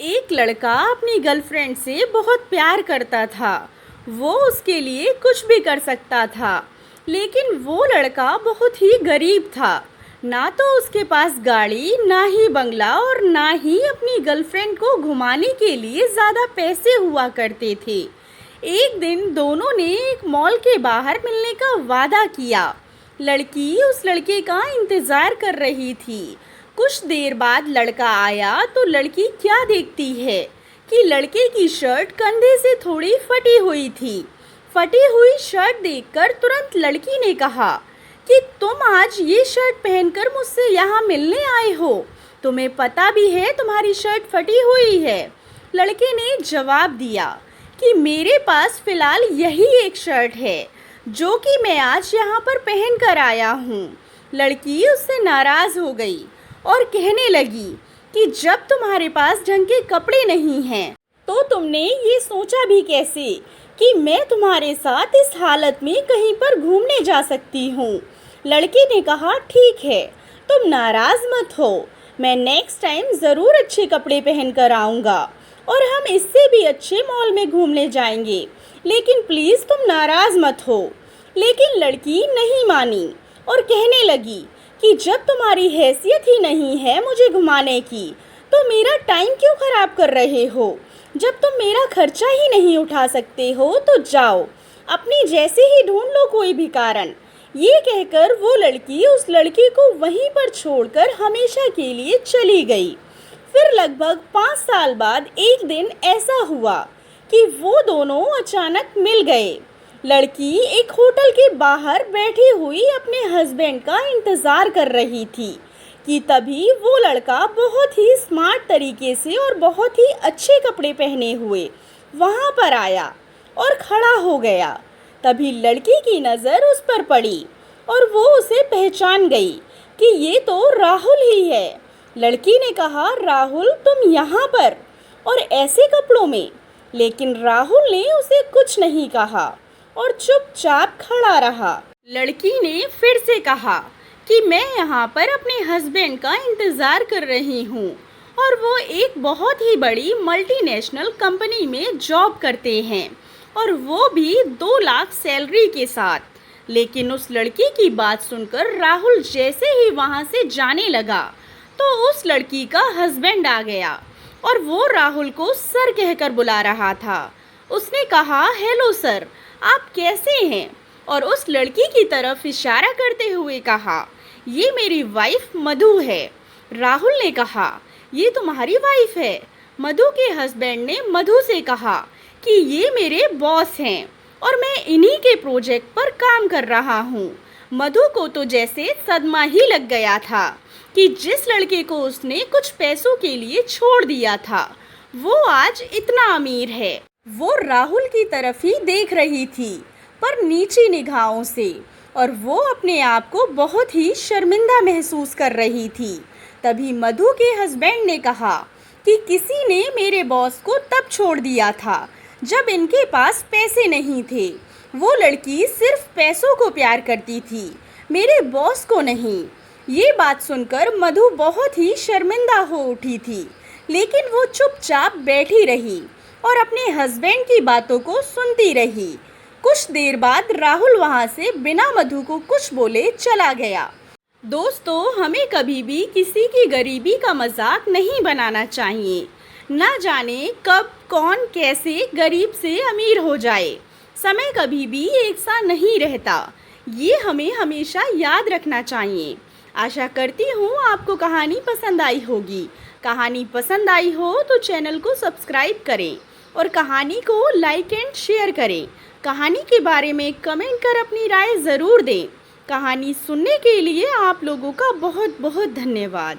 एक लड़का अपनी गर्लफ्रेंड से बहुत प्यार करता था। वो उसके लिए कुछ भी कर सकता था, लेकिन वो लड़का बहुत ही गरीब था। ना तो उसके पास गाड़ी, ना ही बंगला और ना ही अपनी गर्लफ्रेंड को घुमाने के लिए ज़्यादा पैसे हुआ करते थे। एक दिन दोनों ने एक मॉल के बाहर मिलने का वादा किया। लड़की उस लड़के का इंतज़ार कर रही थी। कुछ देर बाद लड़का आया तो लड़की क्या देखती है कि लड़के की शर्ट कंधे से थोड़ी फटी हुई थी। फटी हुई शर्ट देखकर तुरंत लड़की ने कहा कि तुम आज ये शर्ट पहनकर मुझसे यहाँ मिलने आए हो, तुम्हें पता भी है तुम्हारी शर्ट फटी हुई है। लड़के ने जवाब दिया कि मेरे पास फ़िलहाल यही एक शर्ट है जो कि मैं आज यहाँ पर पहन कर आया हूँ। लड़की उससे नाराज़ हो गई और कहने लगी कि जब तुम्हारे पास ढंग के कपड़े नहीं हैं तो तुमने ये सोचा भी कैसे कि मैं तुम्हारे साथ इस हालत में कहीं पर घूमने जा सकती हूँ। लड़के ने कहा ठीक है, तुम नाराज़ मत हो, मैं नेक्स्ट टाइम ज़रूर अच्छे कपड़े पहन कर आऊँगा और हम इससे भी अच्छे मॉल में घूमने जाएंगे, लेकिन प्लीज़ तुम नाराज़ मत हो। लेकिन लड़की नहीं मानी और कहने लगी कि जब तुम्हारी हैसियत ही नहीं है मुझे घुमाने की तो मेरा टाइम क्यों ख़राब कर रहे हो। जब तुम मेरा खर्चा ही नहीं उठा सकते हो तो जाओ, अपनी जैसे ही ढूंढ लो कोई भी कारण। ये कहकर वो लड़की उस लड़के को वहीं पर छोड़कर हमेशा के लिए चली गई। फिर लगभग 5 साल बाद एक दिन ऐसा हुआ कि वो दोनों अचानक मिल गए। लड़की एक होटल के बाहर बैठी हुई अपने हस्बैंड का इंतज़ार कर रही थी कि तभी वो लड़का बहुत ही स्मार्ट तरीके से और बहुत ही अच्छे कपड़े पहने हुए वहाँ पर आया और खड़ा हो गया। तभी लड़की की नज़र उस पर पड़ी और वो उसे पहचान गई कि ये तो राहुल ही है। लड़की ने कहा, राहुल तुम यहाँ पर और ऐसे कपड़ों में? लेकिन राहुल ने उसे कुछ नहीं कहा और चुपचाप खड़ा रहा। लड़की ने फिर से कहा कि मैं यहाँ पर अपने हस्बैंड का इंतज़ार कर रही हूँ और वो एक बहुत ही बड़ी मल्टीनेशनल कंपनी में जॉब करते हैं और वो भी 2 लाख सैलरी के साथ। लेकिन उस लड़की की बात सुनकर राहुल जैसे ही वहाँ से जाने लगा तो उस लड़की का हस्बैंड आ गया और वो राहुल को सर कहकर बुला रहा था। उसने कहा, हेलो सर, आप कैसे हैं? और उस लड़की की तरफ इशारा करते हुए कहा, ये मेरी वाइफ मधु है। राहुल ने कहा, ये तुम्हारी वाइफ है? मधु के हस्बैंड ने मधु से कहा कि ये मेरे बॉस हैं और मैं इन्हीं के प्रोजेक्ट पर काम कर रहा हूँ। मधु को तो जैसे सदमा ही लग गया था कि जिस लड़के को उसने कुछ पैसों के लिए छोड़ दिया था वो आज इतना अमीर है। वो राहुल की तरफ ही देख रही थी पर नीची निगाहों से, और वो अपने आप को बहुत ही शर्मिंदा महसूस कर रही थी। तभी मधु के हस्बैंड ने कहा कि किसी ने मेरे बॉस को तब छोड़ दिया था जब इनके पास पैसे नहीं थे। वो लड़की सिर्फ पैसों को प्यार करती थी, मेरे बॉस को नहीं। ये बात सुनकर मधु बहुत ही शर्मिंदा हो उठी थी, लेकिन वो चुपचाप बैठी रही और अपने हस्बैंड की बातों को सुनती रही। कुछ देर बाद राहुल वहाँ से बिना मधु को कुछ बोले चला गया। दोस्तों, हमें कभी भी किसी की गरीबी का मजाक नहीं बनाना चाहिए। ना जाने कब कौन कैसे गरीब से अमीर हो जाए। समय कभी भी एक सा नहीं रहता, ये हमें हमेशा याद रखना चाहिए। आशा करती हूँ आपको कहानी पसंद आई होगी। कहानी पसंद आई हो तो चैनल को सब्सक्राइब करें और कहानी को लाइक एंड शेयर करें। कहानी के बारे में कमेंट कर अपनी राय ज़रूर दें। कहानी सुनने के लिए आप लोगों का बहुत बहुत धन्यवाद।